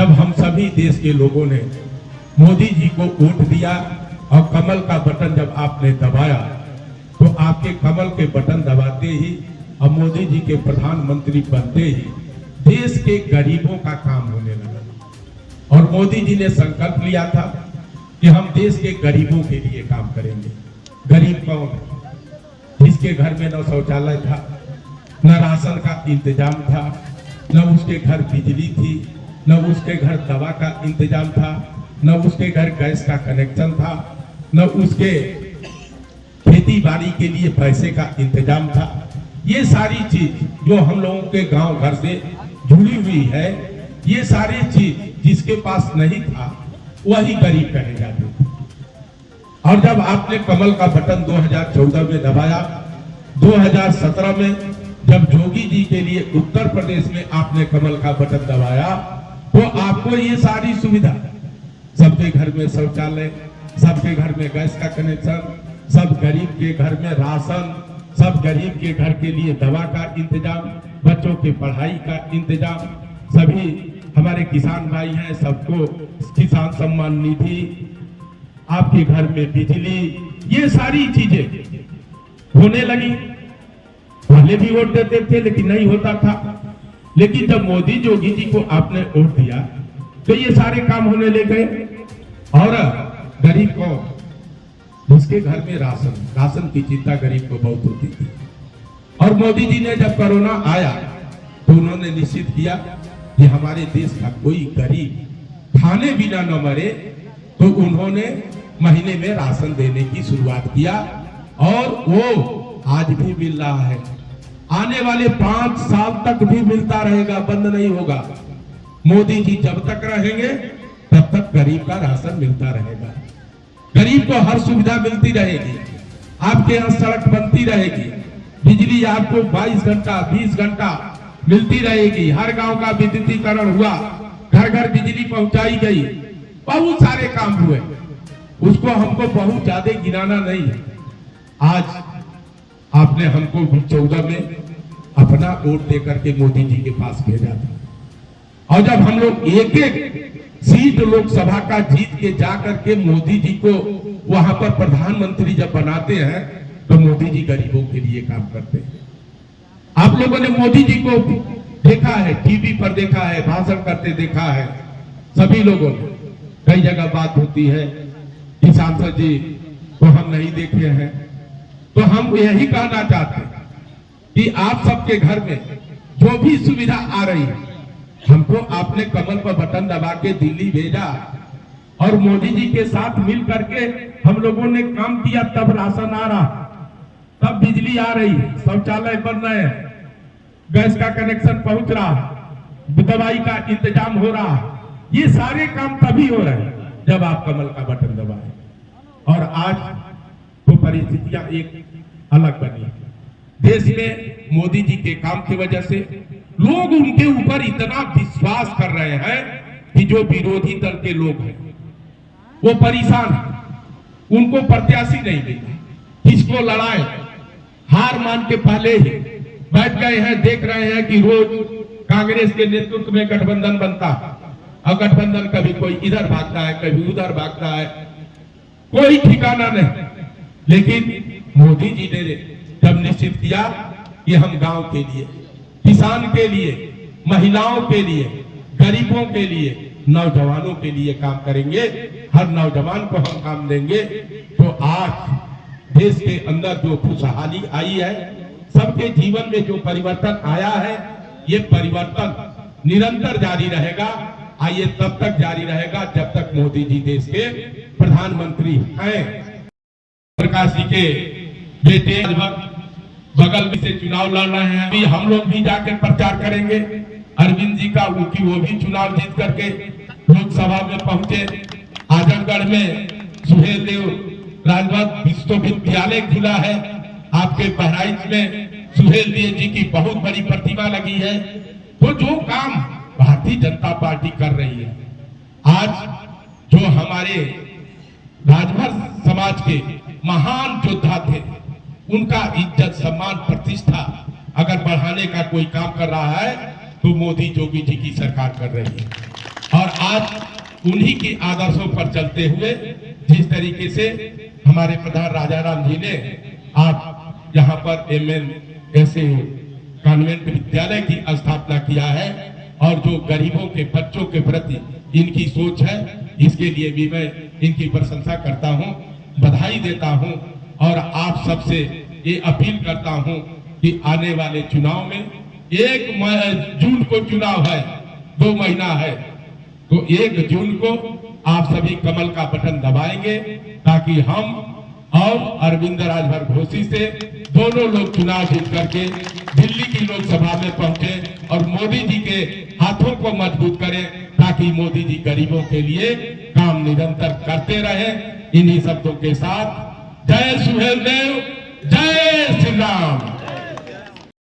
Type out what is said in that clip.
जब हम सभी देश के लोगों ने मोदी जी को वोट दिया और कमल का बटन जब आपने दबाया, तो आपके कमल के बटन दबाते ही और मोदी जी के प्रधानमंत्री बनते ही देश के गरीबों का काम होने लगा। और मोदी जी ने संकल्प लिया था कि हम देश के गरीबों के लिए काम करेंगे। गरीब कौन है? जिसके घर में न शौचालय था, न राशन का इंतजाम था, न उसके घर बिजली थी, न उसके घर दवा का इंतजाम था, न उसके घर गैस का कनेक्शन था, न उसके खेती बाड़ी के लिए पैसे का इंतजाम था। ये सारी चीज जो हम लोगों के गांव घर से जुड़ी हुई है, ये सारी चीज जिसके पास नहीं था वही गरीब कहे जाते थे। और जब आपने कमल का बटन 2014 में दबाया, 2017 में जब जोगी जी के लिए उत्तर प्रदेश में आपने कमल का बटन दबाया, तो आपको ये सारी सुविधा, सबके घर में शौचालय, सबके घर में गैस का कनेक्शन, सब गरीब के घर में राशन, सब गरीब के घर के लिए दवा का इंतजाम, बच्चों की पढ़ाई का इंतजाम, सभी हमारे किसान भाई हैं सबको किसान सम्मान निधि, आपके घर में बिजली, ये सारी चीजें होने लगी। पहले भी वोट देते थे लेकिन नहीं होता था, लेकिन जब मोदी जोगी जी को आपने वोट दिया तो ये सारे काम होने ले गए। और गरीब कौन? जिसके घर में राशन की चिंता गरीब को बहुत होती थी। और मोदी जी ने जब कोरोना आया तो उन्होंने निश्चित किया कि हमारे देश का कोई गरीब खाने बिना न मरे, तो उन्होंने महीने में राशन देने की शुरुआत किया और वो आज भी मिल रहा है। आने वाले 5 साल तक भी मिलता रहेगा, बंद नहीं होगा। मोदी जी जब तक रहेंगे तब तक गरीब का राशन मिलता रहेगा, गरीब को हर सुविधा मिलती रहेगी, आपके यहाँ सड़क बनती रहेगी, बिजली आपको 22 घंटा 20 घंटा मिलती रहेगी, हर गांव का विद्युतीकरण हुआ, घर घर बिजली पहुंचाई गई, बहुत सारे काम हुए। उसको हमको बहुत ज्यादा गिनाना नहीं है। आज आपने हमको 14 में अपना वोट देकर के मोदी जी के पास भेजा था, और जब हम लोग एक एक सीट लोकसभा का जीत के जा करके मोदी जी को वहां पर प्रधानमंत्री जब बनाते हैं, तो मोदी जी गरीबों के लिए काम करते हैं। आप लोगों ने मोदी जी को देखा है, टीवी पर देखा है, भाषण करते देखा है, सभी लोगों ने। कई जगह बात होती है कि सांसद जी को हम नहीं देखे हैं, तो हम यही कहना चाहते हैं कि आप सबके घर में जो भी सुविधा आ रही है, हमको आपने कमल पर बटन दबा के दिल्ली भेजा और मोदी जी के साथ मिल करके हम लोगों ने काम किया, तब राशन आ रहा, तब बिजली आ रही, शौचालय बन रहे हैं, गैस का कनेक्शन पहुंच रहा, दवाई का इंतजाम हो रहा। ये सारे काम तभी हो रहे हैं जब आप कमल का बटन दबाए। और आज तो परिस्थितियां एक अलग बनी। देश में मोदी जी के काम की वजह से लोग उनके ऊपर इतना विश्वास कर रहे हैं कि जो विरोधी दल के लोग हैं वो परेशान हैं, उनको प्रत्याशी नहीं मिला, किसको लड़ाए, हार मान के पहले ही बैठ गए हैं। देख रहे हैं कि रोज कांग्रेस के नेतृत्व में गठबंधन बनता है, और गठबंधन कभी कोई इधर भागता है, कभी उधर भागता है, कोई ठिकाना नहीं। लेकिन मोदी जी ने जब निश्चित किया कि हम गांव के लिए, किसान के लिए, महिलाओं के लिए, गरीबों के लिए, नौजवानों के लिए काम करेंगे, हर नौजवान को हम काम देंगे, तो आज देश के अंदर जो खुशहाली आई है, सबके जीवन में जो परिवर्तन आया है, ये परिवर्तन निरंतर जारी रहेगा। आइए तब तक जारी रहेगा जब तक मोदी जी देश के प्रधानमंत्री हैं। प्रकाश जी के बेटे बगल में से चुनाव लड़ रहे हैं, अभी हम लोग भी जाकर प्रचार करेंगे। अरविंद जी का वो भी चुनाव जीत करके लोकसभा में पहुंचे। आजमगढ़ में सुहेल देव राजभर विश्वविद्यालय खुला है, आपके बहराइच में सुहेल देव जी की बहुत बड़ी प्रतिमा लगी है। तो जो काम भारतीय जनता पार्टी कर रही है, आज जो हमारे राजभर समाज के महान योद्धा थे, उनका इज्जत सम्मान प्रतिष्ठा अगर बढ़ाने का कोई काम कर रहा है तो मोदी जोगी जी की सरकार कर रही है। और आज उन्हीं के आदर्शों पर चलते हुए जिस तरीके से हमारे प्रधान राजाराम जी ने आज यहाँ पर ऐसे कॉन्वेंट विद्यालय की स्थापना किया है और जो गरीबों के बच्चों के प्रति इनकी सोच है, इसके लिए भी मैं इनकी प्रशंसा करता हूं, बधाई देता हूं और आप सबसे ये अपील करता हूं कि आने वाले चुनाव में 1 जून को चुनाव है, 2 महीना है, तो 1 जून को आप सभी कमल का बटन दबाएंगे ताकि हम और अरविंद राजभर घोषी से दोनों लोग चुनाव जीत करके दिल्ली की लोकसभा में पहुंचे और मोदी जी के हाथों को मजबूत करें ताकि मोदी जी गरीबों के लिए काम निरंतर करते रहे। इन्हीं शब्दों के साथ जय सुहेलदेव, जय श्री राम।